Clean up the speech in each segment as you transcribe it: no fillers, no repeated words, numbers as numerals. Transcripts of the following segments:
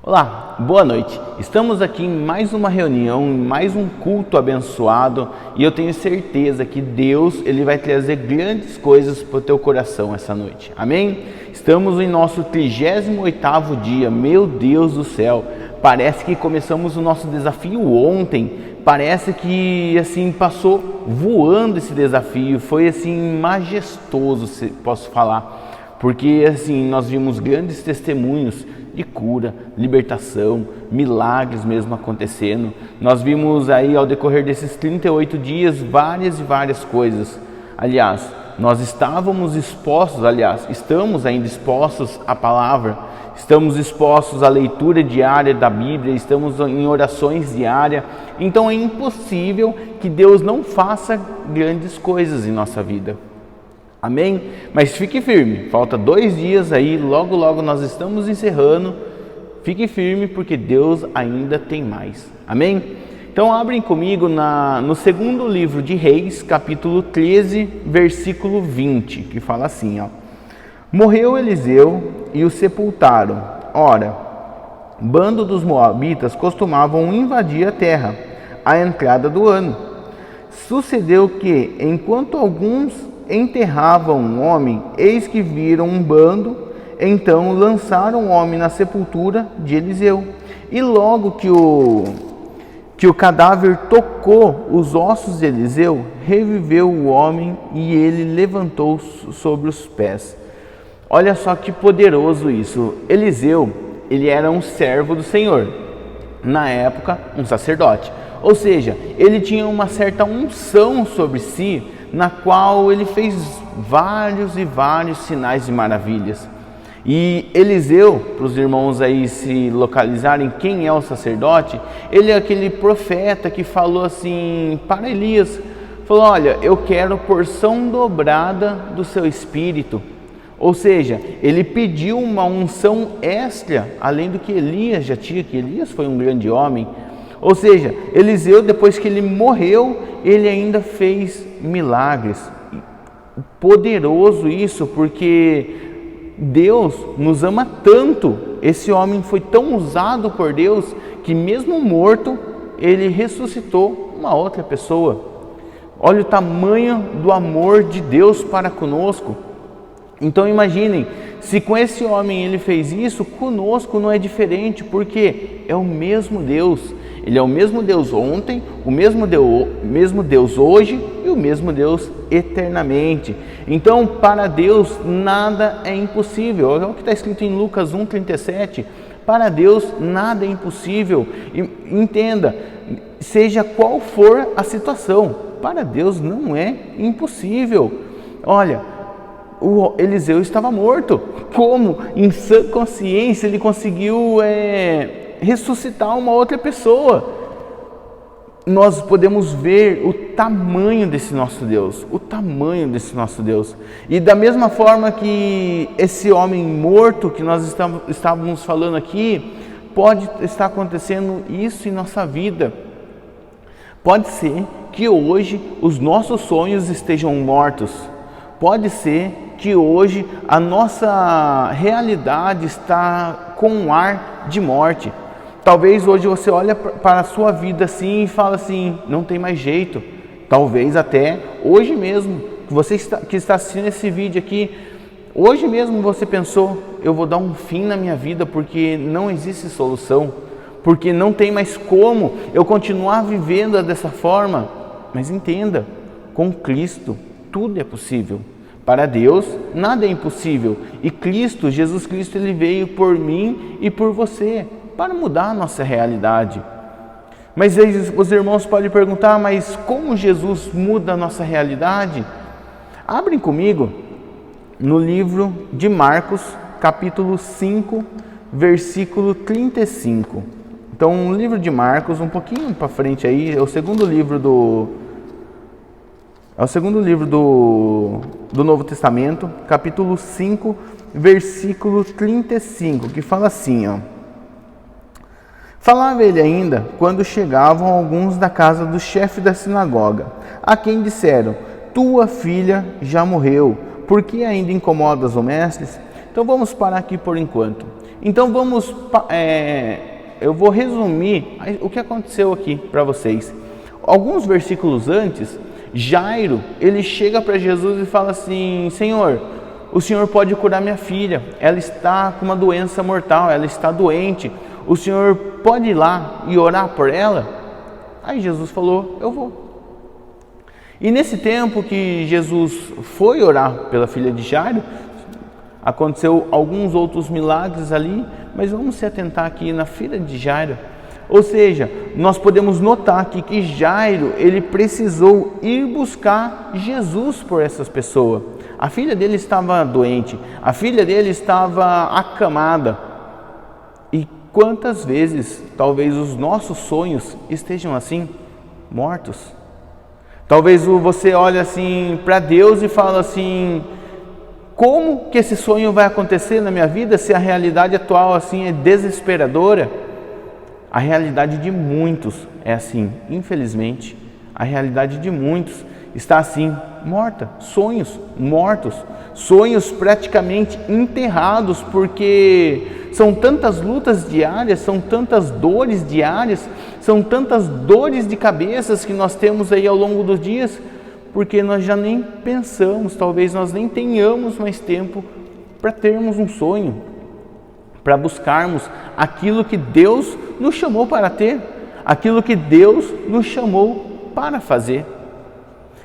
Olá, boa noite. Estamos aqui em mais uma reunião, em mais um culto abençoado e eu tenho certeza que Deus ele vai trazer grandes coisas para o teu coração essa noite. Amém? Estamos em nosso 38º dia. Meu Deus do céu, parece que começamos o nosso desafio ontem. Parece que assim passou voando esse desafio. Foi assim majestoso, se posso falar, porque assim nós vimos grandes testemunhos de cura, libertação, milagres mesmo acontecendo. Nós vimos aí ao decorrer desses 38 dias várias e várias coisas. Aliás, nós estamos ainda expostos à palavra, estamos expostos à leitura diária da Bíblia, estamos em orações diárias. Então é impossível que Deus não faça grandes coisas em nossa vida. Amém? Mas fique firme, falta 2 dias aí, logo nós estamos encerrando. Fique firme porque Deus ainda tem mais. Amém? Então abrem comigo no segundo livro de Reis, capítulo 13, versículo 20, que fala assim, ó. Morreu Eliseu e o sepultaram. Ora, bando dos moabitas costumavam invadir a terra à entrada do ano. Sucedeu que, enquanto alguns enterravam um homem, eis que viram um bando, então lançaram o homem na sepultura de Eliseu. E logo que o cadáver tocou os ossos de Eliseu, reviveu o homem e ele levantou sobre os pés. Olha só que poderoso isso. Eliseu, ele era um servo do Senhor, na época um sacerdote, ou seja, ele tinha uma certa unção sobre si, na qual ele fez vários e vários sinais e maravilhas. E Eliseu, para os irmãos aí se localizarem quem é o sacerdote, ele é aquele profeta que falou assim para Elias, falou, olha, eu quero porção dobrada do seu espírito. Ou seja, ele pediu uma unção extra, além do que Elias já tinha, que Elias foi um grande homem. Ou seja, Eliseu, depois que ele morreu, ele ainda fez milagres. Poderoso isso, porque Deus nos ama tanto. Esse homem foi tão usado por Deus que mesmo morto, ele ressuscitou uma outra pessoa. Olha o tamanho do amor de Deus para conosco. Então imaginem, se com esse homem ele fez isso, conosco não é diferente, porque é o mesmo Deus. Ele é o mesmo Deus ontem, o mesmo Deus hoje e o mesmo Deus eternamente. Então, para Deus, nada é impossível. É o que está escrito em Lucas 1,37. Para Deus, nada é impossível. E entenda, seja qual for a situação, para Deus não é impossível. Olha, o Eliseu estava morto. Como? Em sã consciência, ele conseguiu ressuscitar uma outra pessoa. Nós podemos ver o tamanho desse nosso Deus, E da mesma forma que esse homem morto que nós estávamos falando aqui, pode estar acontecendo isso em nossa vida. Pode ser que hoje os nossos sonhos estejam mortos. Pode ser que hoje a nossa realidade está com um ar de morte. Talvez hoje você olha para a sua vida assim e fala assim, não tem mais jeito. Talvez até hoje mesmo, que está assistindo esse vídeo aqui, hoje mesmo você pensou, eu vou dar um fim na minha vida porque não existe solução, porque não tem mais como eu continuar vivendo dessa forma. Mas entenda, com Cristo tudo é possível. Para Deus nada é impossível. E Cristo, Jesus Cristo, ele veio por mim e por você, para mudar a nossa realidade. Mas aí os irmãos podem perguntar, mas como Jesus muda a nossa realidade? Abrem comigo no livro de Marcos, capítulo 5, versículo 35. Então, o livro de Marcos, um pouquinho para frente aí, é o segundo livro do Novo Testamento, capítulo 5, versículo 35, que fala assim, ó. Falava ele ainda quando chegavam alguns da casa do chefe da sinagoga, a quem disseram, tua filha já morreu, por que ainda incomodas o mestre? Então vamos parar aqui por enquanto. Então eu vou resumir o que aconteceu aqui para vocês. Alguns versículos antes, Jairo, ele chega para Jesus e fala assim: Senhor, o Senhor pode curar minha filha, ela está com uma doença mortal, ela está doente, o Senhor pode ir lá e orar por ela? Aí Jesus falou: eu vou. E nesse tempo que Jesus foi orar pela filha de Jairo, aconteceu alguns outros milagres ali, mas vamos se atentar aqui na filha de Jairo. Ou seja, nós podemos notar aqui que Jairo, ele precisou ir buscar Jesus por essas pessoas. A filha dele estava doente, a filha dele estava acamada. E quantas vezes talvez os nossos sonhos estejam assim, mortos? Talvez você olhe assim para Deus e fala assim: como que esse sonho vai acontecer na minha vida se a realidade atual assim é desesperadora? A realidade de muitos é assim, infelizmente. A realidade de muitos está assim, morta, sonhos mortos, sonhos praticamente enterrados, porque são tantas lutas diárias, são tantas dores diárias, são tantas dores de cabeças que nós temos aí ao longo dos dias, porque nós já nem pensamos, talvez nós nem tenhamos mais tempo para termos um sonho, para buscarmos aquilo que Deus nos chamou para ter, aquilo que Deus nos chamou para fazer.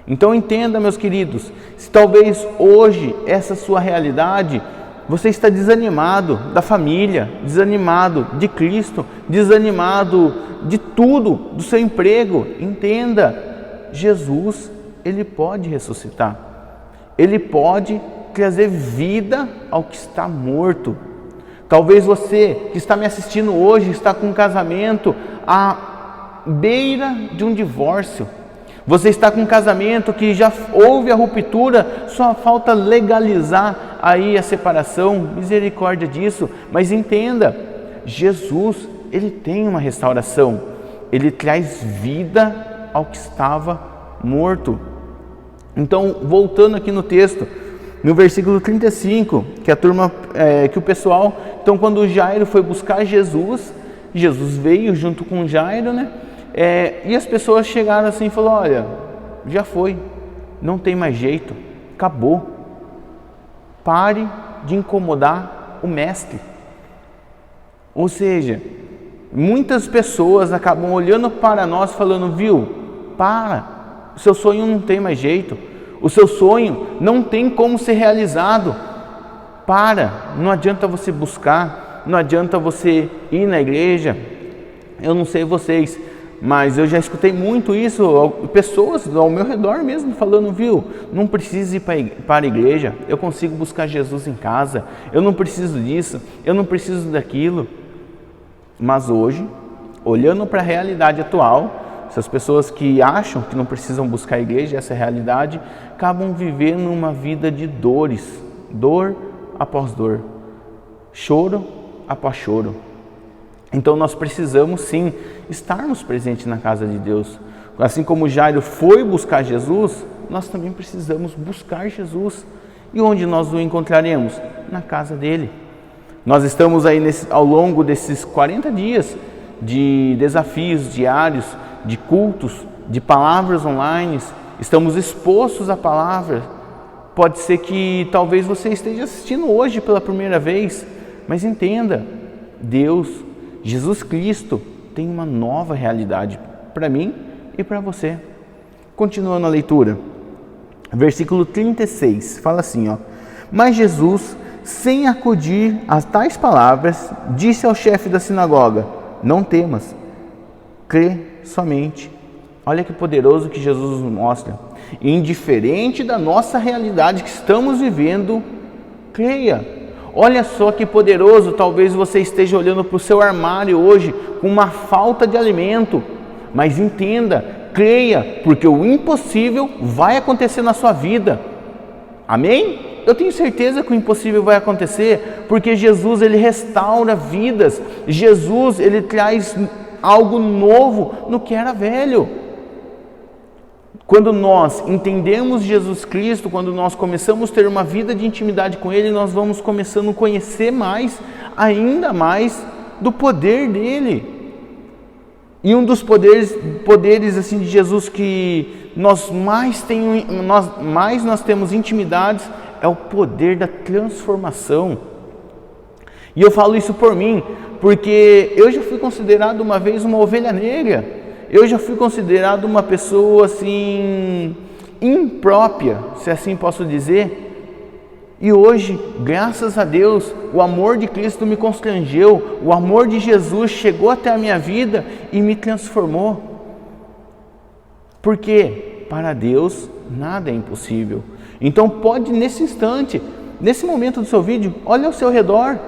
Então entenda, meus queridos, se talvez hoje essa sua realidade, você está desanimado da família, desanimado de Cristo, desanimado de tudo, do seu emprego, entenda, Jesus, Ele pode ressuscitar, Ele pode trazer vida ao que está morto. Talvez você que está me assistindo hoje está com um casamento à beira de um divórcio. Você está com um casamento que já houve a ruptura, só falta legalizar aí a separação. Misericórdia disso. Mas entenda, Jesus, Ele tem uma restauração. Ele traz vida ao que estava morto. Então, voltando aqui no texto, no versículo 35, que o pessoal, então quando o Jairo foi buscar Jesus, Jesus veio junto com o Jairo, né? E as pessoas chegaram assim e falaram: olha, já foi, não tem mais jeito, acabou, pare de incomodar o mestre. Ou seja, muitas pessoas acabam olhando para nós falando: viu, para, o seu sonho não tem mais jeito, o seu sonho não tem como ser realizado, não adianta você buscar, não adianta você ir na igreja. Eu não sei vocês, mas eu já escutei muito isso, pessoas ao meu redor mesmo falando: viu, não preciso ir para a igreja, eu consigo buscar Jesus em casa, eu não preciso disso, eu não preciso daquilo. Mas hoje, olhando para a realidade atual, essas pessoas que acham que não precisam buscar a igreja, essa realidade, acabam vivendo uma vida de dores, dor após dor, choro após choro. Então nós precisamos sim estarmos presentes na casa de Deus. Assim como Jairo foi buscar Jesus, nós também precisamos buscar Jesus. E onde nós o encontraremos? Na casa dele. Nós estamos aí ao longo desses 40 dias de desafios diários, de cultos, de palavras online, estamos expostos à palavra. Pode ser que talvez você esteja assistindo hoje pela primeira vez, mas entenda, Deus, Jesus Cristo, tem uma nova realidade para mim e para você. Continuando a leitura, versículo 36, fala assim, ó: mas Jesus, sem acudir a tais palavras, disse ao chefe da sinagoga: não temas, crê somente. Olha que poderoso que Jesus nos mostra. Indiferente da nossa realidade que estamos vivendo, creia. Olha só que poderoso. Talvez você esteja olhando para o seu armário hoje com uma falta de alimento, mas entenda, creia, porque o impossível vai acontecer na sua vida. Amém? Eu tenho certeza que o impossível vai acontecer, porque Jesus, Ele restaura vidas. Jesus, Ele traz algo novo no que era velho. Quando nós entendemos Jesus Cristo, quando nós começamos a ter uma vida de intimidade com Ele, nós vamos começando a conhecer mais ainda mais do poder dele. E um dos poderes assim, de Jesus que nós temos intimidades é o poder da transformação. E eu falo isso por mim, porque eu já fui considerado uma vez uma ovelha negra. Eu já fui considerado uma pessoa assim imprópria, se assim posso dizer. E hoje, graças a Deus, o amor de Cristo me constrangeu, o amor de Jesus chegou até a minha vida e me transformou. Porque para Deus nada é impossível. Então pode nesse instante, nesse momento do seu vídeo, olha ao seu redor.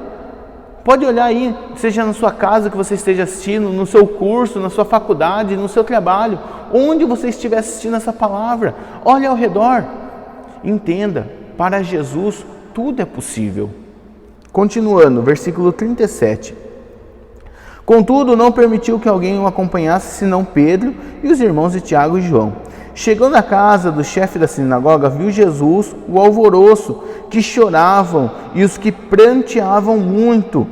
Pode olhar aí, seja na sua casa que você esteja assistindo, no seu curso, na sua faculdade, no seu trabalho, onde você estiver assistindo essa palavra, olha ao redor, entenda, para Jesus tudo é possível. Continuando, versículo 37. Contudo, não permitiu que alguém o acompanhasse, senão Pedro e os irmãos de Tiago e João. Chegando à casa do chefe da sinagoga, viu Jesus o alvoroço, que choravam e os que pranteavam muito.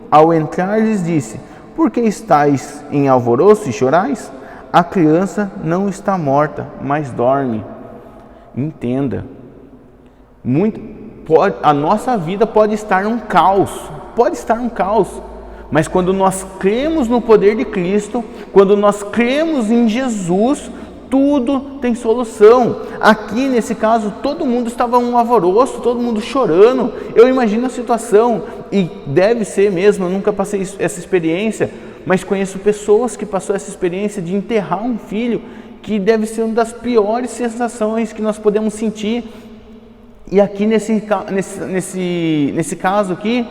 Ao entrar, lhes disse: por que estáis em alvoroço e chorais? A criança não está morta, mas dorme. Entenda, a nossa vida pode estar num caos, mas quando nós cremos no poder de Cristo, quando nós cremos em Jesus, tudo tem solução. Aqui nesse caso, todo mundo estava um alvoroço, todo mundo chorando. Eu imagino a situação, e deve ser mesmo, eu nunca passei essa experiência, mas conheço pessoas que passaram essa experiência de enterrar um filho, que deve ser uma das piores sensações que nós podemos sentir. E aqui nesse caso aqui,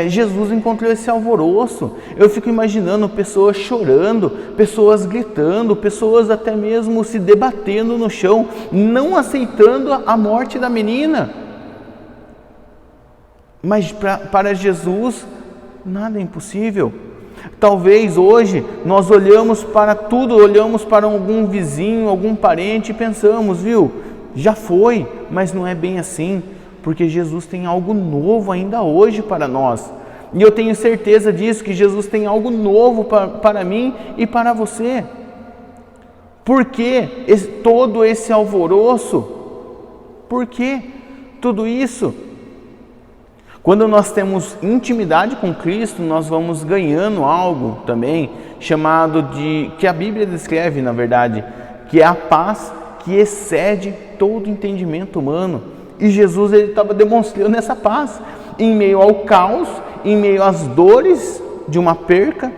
Jesus encontrou esse alvoroço. Eu fico imaginando pessoas chorando, pessoas gritando, pessoas até mesmo se debatendo no chão, não aceitando a morte da menina. Mas para Jesus nada é impossível. Talvez hoje nós olhamos para tudo, olhamos para algum vizinho, algum parente e pensamos, já foi, mas não é bem assim, porque Jesus tem algo novo ainda hoje para nós. E eu tenho certeza disso, que Jesus tem algo novo para mim e para você. Por que todo esse alvoroço? Por que tudo isso? Quando nós temos intimidade com Cristo, nós vamos ganhando algo também, chamado que a Bíblia descreve, na verdade, que é a paz que excede todo entendimento humano. E Jesus estava demonstrando essa paz em meio ao caos, em meio às dores de uma perca.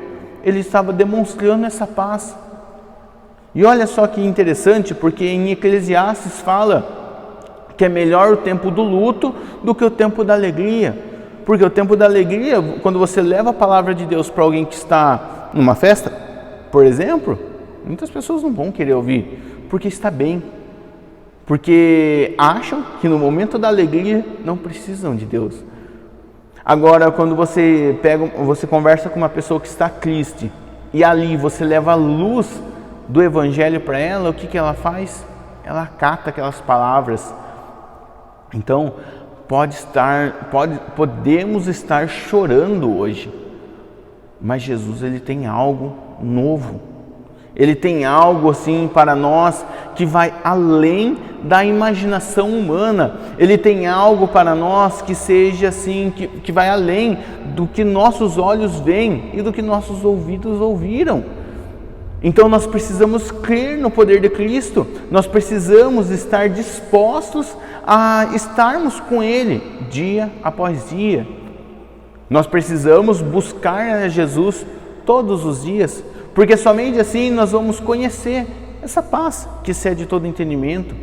Ele estava demonstrando essa paz. E olha só que interessante, porque em Eclesiastes fala que é melhor o tempo do luto do que o tempo da alegria. Porque o tempo da alegria, quando você leva a palavra de Deus para alguém que está numa festa, por exemplo, muitas pessoas não vão querer ouvir, porque está bem. Porque acham que no momento da alegria não precisam de Deus. Agora, quando você conversa com uma pessoa que está triste, e ali você leva a luz do Evangelho para ela, o que ela faz? Ela acata aquelas palavras. Então, podemos estar chorando hoje, mas Jesus, ele tem algo novo. Ele tem algo assim para nós que vai além da imaginação humana. Ele tem algo para nós que seja assim, que vai além do que nossos olhos veem e do que nossos ouvidos ouviram. Então nós precisamos crer no poder de Cristo. Nós precisamos estar dispostos a estarmos com Ele dia após dia. Nós precisamos buscar a Jesus todos os dias, porque somente assim nós vamos conhecer essa paz que excede todo entendimento.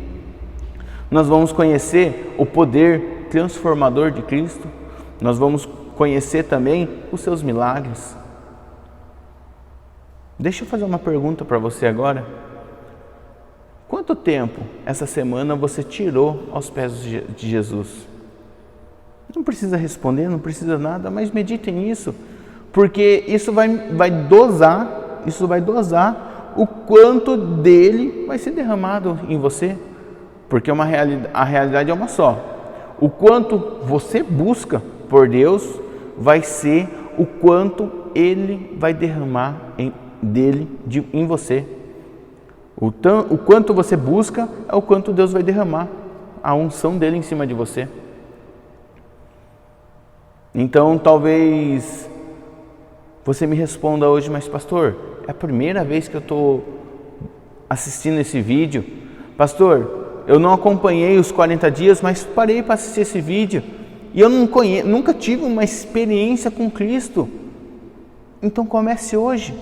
Nós vamos conhecer o poder transformador de Cristo. Nós vamos conhecer também os seus milagres. Deixa eu fazer uma pergunta para você agora. Quanto tempo essa semana você tirou aos pés de Jesus? Não precisa responder, não precisa nada, mas medite nisso, porque isso vai dosar o quanto dele vai ser derramado em você, porque a realidade é uma só. O quanto você busca por Deus vai ser o quanto Ele vai derramar em você. O quanto você busca é o quanto Deus vai derramar a unção dele em cima de você. Então talvez você me responda hoje, mas pastor, é a primeira vez que eu estou assistindo esse vídeo. Pastor, eu não acompanhei os 40 dias, mas parei para assistir esse vídeo e eu nunca tive uma experiência com Cristo. Então comece hoje.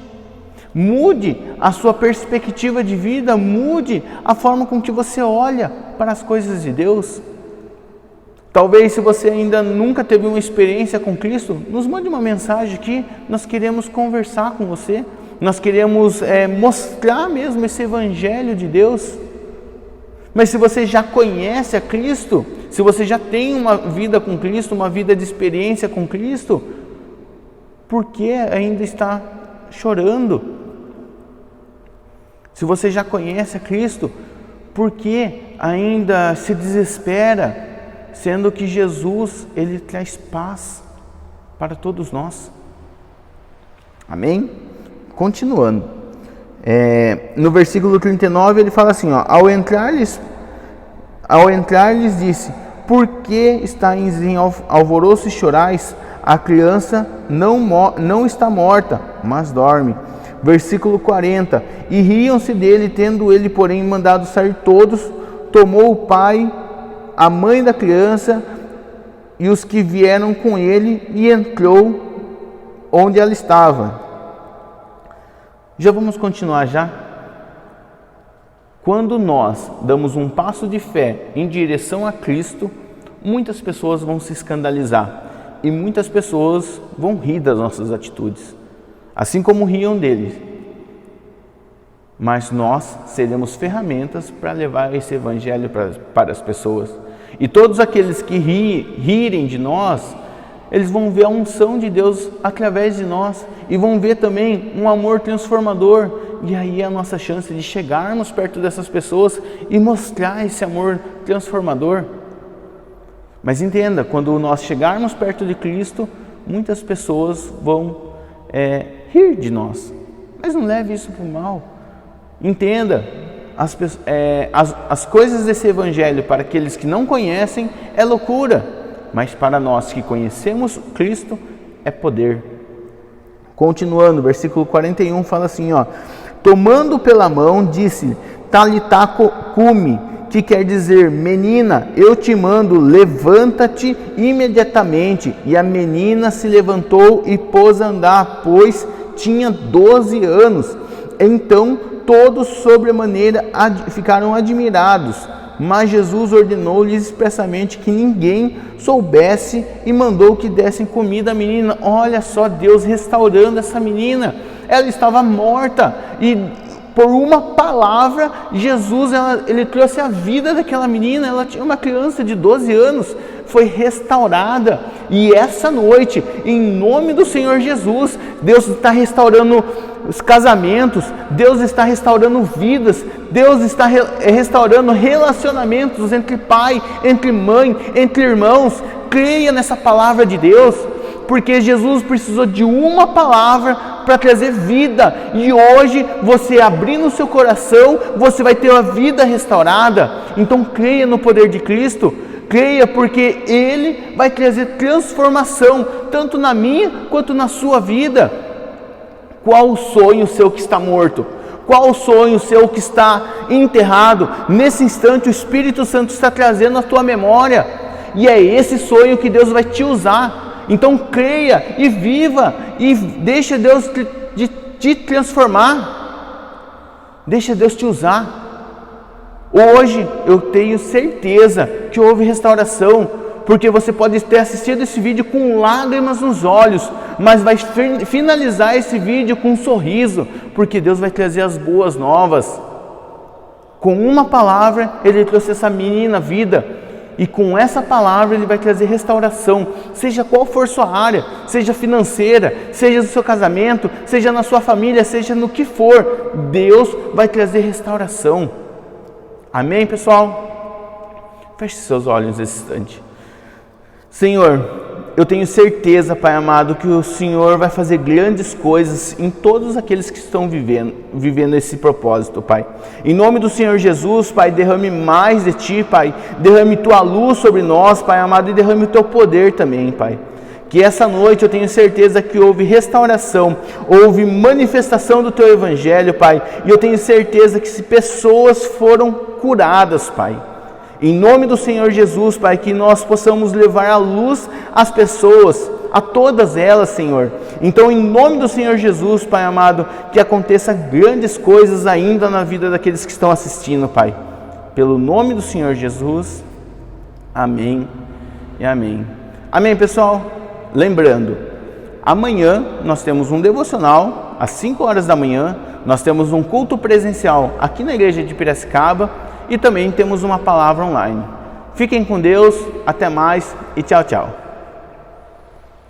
Mude a sua perspectiva de vida, mude a forma com que você olha para as coisas de Deus. Talvez, se você ainda nunca teve uma experiência com Cristo, nos mande uma mensagem aqui, nós queremos conversar com você, nós queremos mostrar mesmo esse Evangelho de Deus. Mas se você já conhece a Cristo, se você já tem uma vida com Cristo, uma vida de experiência com Cristo, por que ainda está chorando? Se você já conhece a Cristo, por que ainda se desespera, sendo que Jesus, Ele traz paz para todos nós? Amém? Continuando. No versículo 39 ele fala assim, ao entrar lhes disse, por que estáis em alvoroço e chorais? A criança não está morta, mas dorme. Versículo 40, e riam-se dele, tendo ele, porém, mandado sair todos, tomou o pai, a mãe da criança e os que vieram com ele, e entrou onde ela estava. Já vamos continuar já? Quando nós damos um passo de fé em direção a Cristo, muitas pessoas vão se escandalizar e muitas pessoas vão rir das nossas atitudes, assim como riam dele. Mas nós seremos ferramentas para levar esse Evangelho para as pessoas. E todos aqueles que rirem de nós, eles vão ver a unção de Deus através de nós e vão ver também um amor transformador. E aí é a nossa chance de chegarmos perto dessas pessoas e mostrar esse amor transformador. Mas entenda, quando nós chegarmos perto de Cristo, muitas pessoas vão rir de nós. Mas não leve isso para o mal. Entenda, as coisas desse Evangelho para aqueles que não conhecem é loucura, mas para nós que conhecemos Cristo é poder. Continuando, versículo 41 fala assim, tomando pela mão, disse, Talitá cumi, que quer dizer, menina, eu te mando, levanta-te imediatamente. E a menina se levantou e pôs a andar, pois tinha 12 anos. Então todos sobremaneira ficaram admirados, mas Jesus ordenou-lhes expressamente que ninguém soubesse e mandou que dessem comida à menina. Olha só, Deus restaurando essa menina. Ela estava morta e por uma palavra, Jesus ele trouxe a vida daquela menina. Ela tinha uma criança de 12 anos, foi restaurada. E essa noite, em nome do Senhor Jesus, Deus está restaurando os casamentos, Deus está restaurando vidas, Deus está restaurando relacionamentos entre pai, entre mãe, entre irmãos. Creia nessa palavra de Deus, porque Jesus precisou de uma palavra para trazer vida, e hoje você abrindo o seu coração, você vai ter a vida restaurada. Então creia no poder de Cristo, creia, porque Ele vai trazer transformação, tanto na minha quanto na sua vida. Qual o sonho seu que está morto? Qual o sonho seu que está enterrado? Nesse instante o Espírito Santo está trazendo a tua memória, e é esse sonho que Deus vai te usar. Então creia e viva, e deixa Deus te transformar, deixa Deus te usar. Hoje eu tenho certeza que houve restauração, porque você pode ter assistido esse vídeo com lágrimas nos olhos, mas vai finalizar esse vídeo com um sorriso, porque Deus vai trazer as boas novas. Com uma palavra Ele trouxe essa menina vida, e com essa palavra Ele vai trazer restauração, seja qual for sua área, seja financeira, seja no seu casamento, seja na sua família, seja no que for, Deus vai trazer restauração. Amém, pessoal? Feche seus olhos nesse instante. Senhor, eu tenho certeza, Pai amado, que o Senhor vai fazer grandes coisas em todos aqueles que estão vivendo esse propósito, Pai. Em nome do Senhor Jesus, Pai, derrame mais de Ti, Pai. Derrame Tua luz sobre nós, Pai amado, e derrame o Teu poder também, Pai. Que essa noite eu tenho certeza que houve restauração, houve manifestação do Teu Evangelho, Pai. E eu tenho certeza que se pessoas foram curadas, Pai. Em nome do Senhor Jesus, Pai, que nós possamos levar a luz às pessoas, a todas elas, Senhor. Então, em nome do Senhor Jesus, Pai amado, que aconteça grandes coisas ainda na vida daqueles que estão assistindo, Pai. Pelo nome do Senhor Jesus, amém e amém. Amém, pessoal? Lembrando, amanhã nós temos um devocional, às 5 horas da manhã, nós temos um culto presencial aqui na igreja de Piracicaba, e também temos uma palavra online. Fiquem com Deus, até mais e tchau, tchau.